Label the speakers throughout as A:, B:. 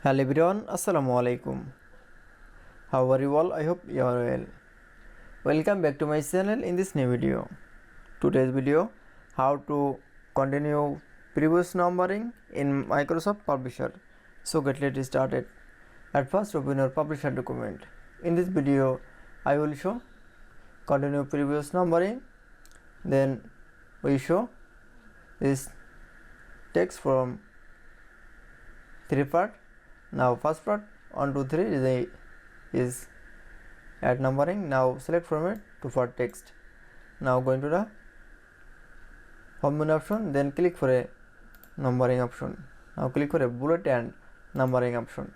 A: Hello everyone, Assalamu alaikum. How are you all? I hope you are well. Welcome back to my channel in this new video. Today's video, how to continue previous numbering in Microsoft Publisher. So let's started. At first open your Publisher document. In this video, I will show continue previous numbering. Then we show this text from three part. Now first part 1 2 3 is add numbering. Now select from it to for text. Now going to the home menu option, then click for a numbering option. Now click for a bullet and numbering option,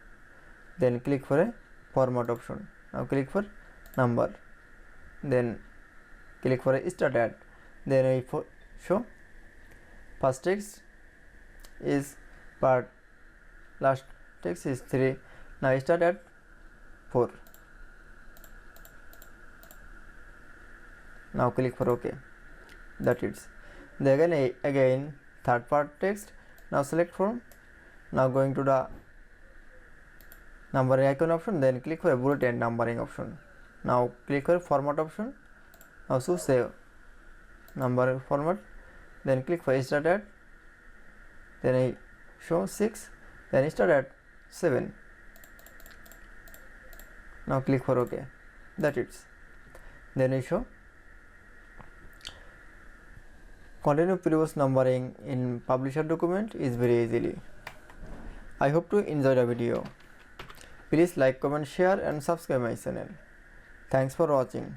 A: then click for a format option. Now click for number, then click for a start at, then I show first text is part, last text is 3. Now start at 4. Now click for OK. That is. Then again third part text. Now select from. Now going to the numbering icon option, then click for a bullet and numbering option. Now click for format option. Now choose save number format, then click for start at, then I show 6, then start at 7. Now click for OK. That is. Then I show continue previous numbering in publisher document is very easily. I hope to enjoy the video. Please like, comment, share and subscribe my channel. Thanks for watching.